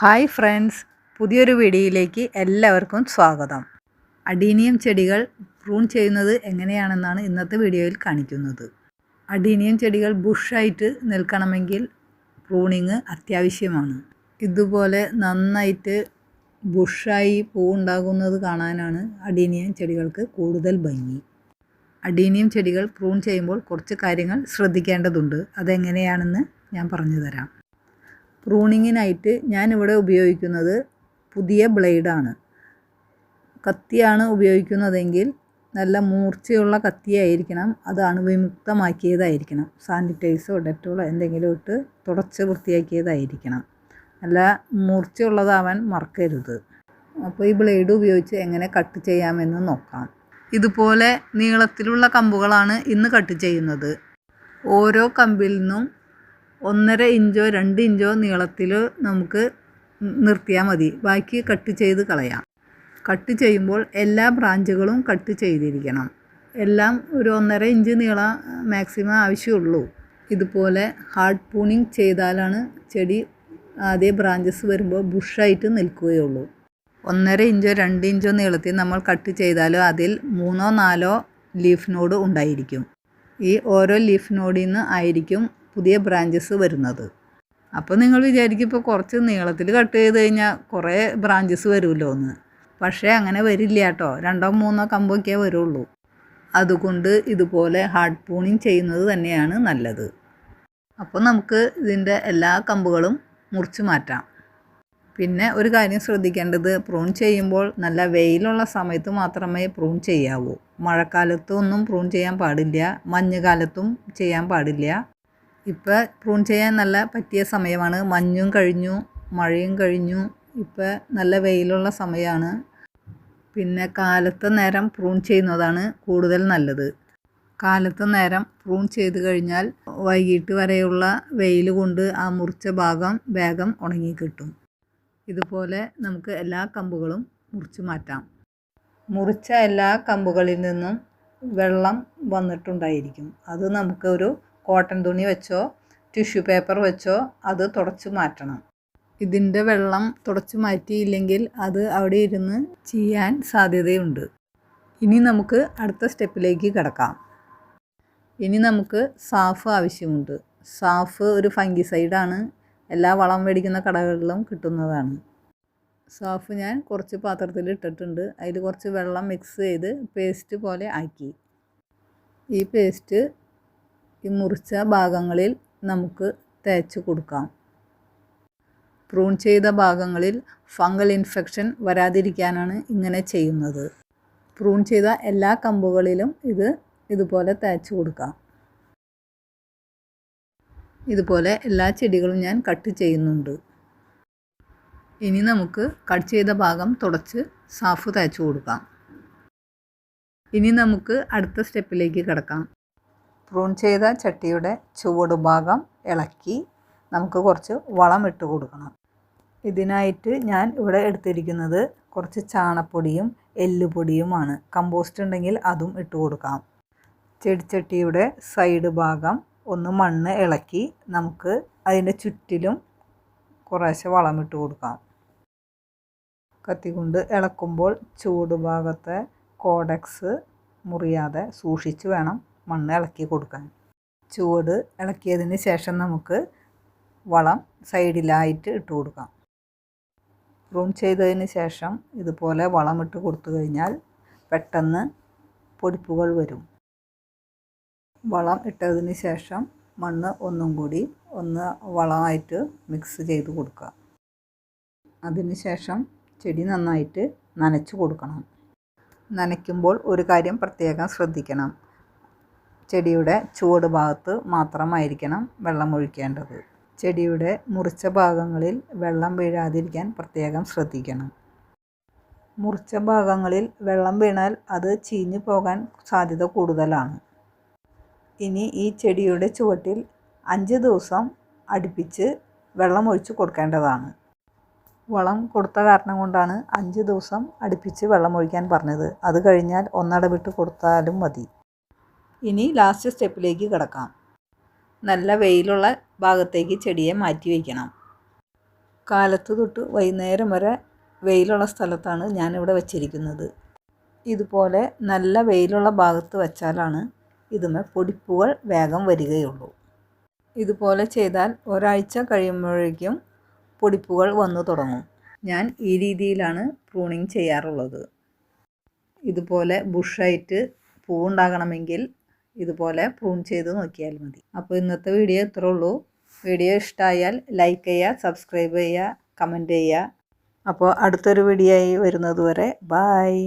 Hi friends, പുതിയൊരു വീഡിയോയിലേക്ക് എല്ലാവർക്കും സ്വാഗതം. അഡീനിയം ചെടികൾ പ്രൂൺ ചെയ്യുന്നത് എങ്ങനെയാണെന്നാണ് ഇന്നത്തെ വീഡിയോയിൽ കാണിക്കുന്നത്. അഡീനിയം ചെടികൾ ബുഷായിട്ട് നിൽക്കണമെങ്കിൽ പ്രൂണിങ് അത്യാവശ്യമാണ്. ഇതുപോലെ നന്നായിട്ട് ബുഷായി പൂവുണ്ടാകുന്നത് കാണാനാണ് അഡീനിയം ചെടികൾക്ക് കൂടുതൽ ഭംഗി. അഡീനിയം ചെടികൾ പ്രൂൺ ചെയ്യുമ്പോൾ കുറച്ച് കാര്യങ്ങൾ ശ്രദ്ധിക്കേണ്ടതുണ്ട്. അതെങ്ങനെയാണെന്ന് ഞാൻ പറഞ്ഞു തരാം. പ്രൂണിങ്ങിനായിട്ട് ഞാനിവിടെ ഉപയോഗിക്കുന്നത് പുതിയ ബ്ലേഡാണ്. കത്തിയാണ് ഉപയോഗിക്കുന്നതെങ്കിൽ നല്ല മൂർച്ചയുള്ള കത്തിയായിരിക്കണം. അത് അണുവിമുക്തമാക്കിയതായിരിക്കണം. സാനിറ്റൈസോ ഡെറ്റോളോ എന്തെങ്കിലും ഇട്ട് തുടച്ച് വൃത്തിയാക്കിയതായിരിക്കണം. നല്ല മൂർച്ചയുള്ളതാവാൻ മറക്കരുത്. അപ്പോൾ ഈ ബ്ലേഡ് ഉപയോഗിച്ച് എങ്ങനെ കട്ട് ചെയ്യാമെന്ന് നോക്കാം. ഇതുപോലെ നീളത്തിലുള്ള കമ്പുകളാണ് ഇന്ന് കട്ട് ചെയ്യുന്നത്. ഓരോ കമ്പിൽ നിന്നും 1.5 ഇഞ്ചോ 2 ഇഞ്ചോ നീളത്തിൽ നമുക്ക് നിർത്തിയാൽ മതി. ബാക്കി കട്ട് ചെയ്ത് കളയാം. കട്ട് ചെയ്യുമ്പോൾ എല്ലാ ബ്രാഞ്ചുകളും കട്ട് ചെയ്തിരിക്കണം. എല്ലാം ഒരു 1.5 ഇഞ്ച് നീളം മാക്സിമം ആവശ്യമുള്ളൂ. ഇതുപോലെ ഹാർഡ് പ്രൂണിങ് ചെയ്താലാണ് ചെടി ആദ്യ ബ്രാഞ്ചസ് വരുമ്പോൾ ബുഷായിട്ട് നിൽക്കുകയുള്ളൂ. 1.5 ഇഞ്ചോ 2 ഇഞ്ചോ നീളത്തിൽ നമ്മൾ കട്ട് ചെയ്താലോ അതിൽ 3-4 ലീഫ് നോഡ് ഉണ്ടായിരിക്കും. ഈ ഓരോ ലീഫ് നോഡിൽ നിന്ന് ആയിരിക്കും പുതിയ ബ്രാഞ്ചസ് വരുന്നത്. അപ്പോൾ നിങ്ങൾ വിചാരിക്കും ഇപ്പോൾ കുറച്ച് നീളത്തിൽ കട്ട് ചെയ്ത് കഴിഞ്ഞാൽ കുറേ ബ്രാഞ്ചസ് വരുമല്ലോ എന്ന്. പക്ഷേ അങ്ങനെ വരില്ല കേട്ടോ. 2-3 കമ്പൊക്കെ വരുള്ളൂ. അതുകൊണ്ട് ഇതുപോലെ ഹാർഡ് പ്രൂണിങ് ചെയ്യുന്നത് തന്നെയാണ് നല്ലത്. അപ്പോൾ നമുക്ക് ഇതിൻ്റെ എല്ലാ കമ്പുകളും മുറിച്ച് മാറ്റാം. പിന്നെ ഒരു കാര്യം ശ്രദ്ധിക്കേണ്ടത്, പ്രൂൺ ചെയ്യുമ്പോൾ നല്ല വെയിലുള്ള സമയത്ത് മാത്രമേ പ്രൂൺ ചെയ്യാവൂ. മഴക്കാലത്തൊന്നും പ്രൂൺ ചെയ്യാൻ പാടില്ല. മഞ്ഞുകാലത്തും ചെയ്യാൻ പാടില്ല. ഇപ്പോൾ പ്രൂൺ ചെയ്യാൻ നല്ല പറ്റിയ സമയമാണ്. മഞ്ഞും കഴിഞ്ഞു, മഴയും കഴിഞ്ഞു. ഇപ്പോൾ നല്ല വെയിലുള്ള സമയമാണ്. പിന്നെ കാലത്തെ നേരം പ്രൂൺ ചെയ്യുന്നതാണ് കൂടുതൽ നല്ലത്. കാലത്തെ നേരം പ്രൂൺ ചെയ്ത് കഴിഞ്ഞാൽ വൈകിട്ട് വരെയുള്ള വെയിൽ കൊണ്ട് ആ മുറിച്ച ഭാഗം വേഗം ഉണങ്ങിക്കിട്ടും. ഇതുപോലെ നമുക്ക് എല്ലാ കമ്പുകളും മുറിച്ച് മാറ്റാം. മുറിച്ച എല്ലാ കമ്പുകളിൽ നിന്നും വെള്ളം വന്നിട്ടുണ്ടായിരിക്കും. അത് നമുക്കൊരു കോട്ടൺ തുണി വെച്ചോ ടിഷ്യൂ പേപ്പർ വെച്ചോ അത് തുടച്ച് മാറ്റണം. ഇതിൻ്റെ വെള്ളം തുടച്ച് മാറ്റിയില്ലെങ്കിൽ അത് അവിടെ ഇരുന്ന് ചീയാൻ സാധ്യതയുണ്ട്. ഇനി നമുക്ക് അടുത്ത സ്റ്റെപ്പിലേക്ക് കിടക്കാം. ഇനി നമുക്ക് സാഫ് ആവശ്യമുണ്ട്. സാഫ് ഒരു ഫംഗിസൈഡാണ്. എല്ലാ വളം മേടിക്കുന്ന കടകളിലും കിട്ടുന്നതാണ്. സാഫ് ഞാൻ കുറച്ച് പാത്രത്തിൽ ഇട്ടിട്ടുണ്ട്. അതിൽ കുറച്ച് വെള്ളം മിക്സ് ചെയ്ത് പേസ്റ്റ് പോലെ ആക്കി. ഈ പേസ്റ്റ് ഈ മുറിച്ച ഭാഗങ്ങളിൽ നമുക്ക് തേച്ച് കൊടുക്കാം. പ്രൂൺ ചെയ്ത ഭാഗങ്ങളിൽ ഫംഗൽ ഇൻഫെക്ഷൻ വരാതിരിക്കാനാണ് ഇങ്ങനെ ചെയ്യുന്നത്. പ്രൂൺ ചെയ്ത എല്ലാ കമ്പുകളിലും ഇതുപോലെ തേച്ച് കൊടുക്കാം. ഇതുപോലെ എല്ലാ ചെടികളും ഞാൻ കട്ട് ചെയ്യുന്നുണ്ട്. ഇനി നമുക്ക് കട്ട് ചെയ്ത ഭാഗം തുടച്ച് സാഫ് തേച്ച് കൊടുക്കാം. ഇനി നമുക്ക് അടുത്ത സ്റ്റെപ്പിലേക്ക് കിടക്കാം. പ്രൂൺ ചെയ്ത ചട്ടിയുടെ ചുവട് ഭാഗം ഇളക്കി നമുക്ക് കുറച്ച് വളം ഇട്ട് കൊടുക്കണം. ഇതിനായിട്ട് ഞാൻ ഇവിടെ എടുത്തിരിക്കുന്നത് കുറച്ച് ചാണപ്പൊടിയും എല്ലുപൊടിയുമാണ്. കമ്പോസ്റ്റ് ഉണ്ടെങ്കിൽ അതും ഇട്ട് കൊടുക്കാം. ചെടിച്ചട്ടിയുടെ സൈഡ് ഭാഗം ഒന്ന് മണ്ണ് ഇളക്കി നമുക്ക് അതിൻ്റെ ചുറ്റിലും കുറേശ്ശെ വളമിട്ട് കൊടുക്കാം. കത്തികൊണ്ട് ഇളക്കുമ്പോൾ ചൂട് ഭാഗത്തെ കോഡക്സ് മുറിയാതെ സൂക്ഷിച്ച് വേണം മണ്ണ് ഇളക്കി കൊടുക്കാൻ. ചുവട് ഇളക്കിയതിന് ശേഷം നമുക്ക് വളം സൈഡിലായിട്ട് ഇട്ട് കൊടുക്കാം. പ്രൂൺ ചെയ്തതിന് ശേഷം ഇതുപോലെ വളം ഇട്ട് കൊടുത്തു കഴിഞ്ഞാൽ പെട്ടെന്ന് പൊടിപ്പുകൾ വരും. വളം ഇട്ടതിന് ശേഷം മണ്ണ് ഒന്നും കൂടി വളമായിട്ട് മിക്സ് ചെയ്ത് കൊടുക്കുക. അതിന് ശേഷം ചെടി നന്നായിട്ട് നനച്ച് കൊടുക്കണം. നനയ്ക്കുമ്പോൾ ഒരു കാര്യം പ്രത്യേകം ശ്രദ്ധിക്കണം. ചെടിയുടെ ചുവട് ഭാഗത്ത് മാത്രമായിരിക്കണം വെള്ളം ഒഴിക്കേണ്ടത്. ചെടിയുടെ മുറിച്ച ഭാഗങ്ങളിൽ വെള്ളം വീഴാതിരിക്കാൻ പ്രത്യേകം ശ്രദ്ധിക്കണം. മുറിച്ച ഭാഗങ്ങളിൽ വെള്ളം വീണാൽ അത് ചീഞ്ഞു പോകാൻ സാധ്യത കൂടുതലാണ്. ഇനി ഈ ചെടിയുടെ ചുവട്ടിൽ 5 ദിവസം അടുപ്പിച്ച് വെള്ളം ഒഴിച്ച് കൊടുക്കേണ്ടതാണ്. വളം കൊടുത്ത കാരണം കൊണ്ടാണ് 5 ദിവസം അടുപ്പിച്ച് വെള്ളം ഒഴിക്കാൻ പറഞ്ഞത്. അത് കഴിഞ്ഞാൽ ഒന്നടവിട്ട് കൊടുത്താലും മതി. ഇനി ലാസ്റ്റ് സ്റ്റെപ്പിലേക്ക് കിടക്കാം. നല്ല വെയിലുള്ള ഭാഗത്തേക്ക് ചെടിയെ മാറ്റി വയ്ക്കണം. കാലത്ത് തൊട്ട് വൈകുന്നേരം വരെ വെയിലുള്ള സ്ഥലത്താണ് ഞാനിവിടെ വച്ചിരിക്കുന്നത്. ഇതുപോലെ നല്ല വെയിലുള്ള ഭാഗത്ത് വച്ചാലാണ് ഇതുമേ പൊടിപ്പുകൾ വേഗം വരികയുള്ളൂ. ഇതുപോലെ ചെയ്താൽ ഒരാഴ്ച കഴിയുമ്പോഴേക്കും പൊടിപ്പുകൾ വന്നു തുടങ്ങും. ഞാൻ ഈ രീതിയിലാണ് പ്രൂണിങ് ചെയ്യാറുള്ളത്. ഇതുപോലെ ബുഷായിട്ട് പൂവുണ്ടാകണമെങ്കിൽ ഇതുപോലെ പ്രൂൺ ചെയ്ത് നോക്കിയാൽ മതി. അപ്പോൾ ഇന്നത്തെ വീഡിയോ ഇത്രേ ഉള്ളൂ. വീഡിയോ ഇഷ്ടമായാൽ ലൈക്ക് ചെയ്യുക, സബ്സ്ക്രൈബ് ചെയ്യുക, കമൻറ്റ് ചെയ്യുക. അപ്പോൾ അടുത്തൊരു വീഡിയോ ആയി വരുന്നത് വരെ ബായ്.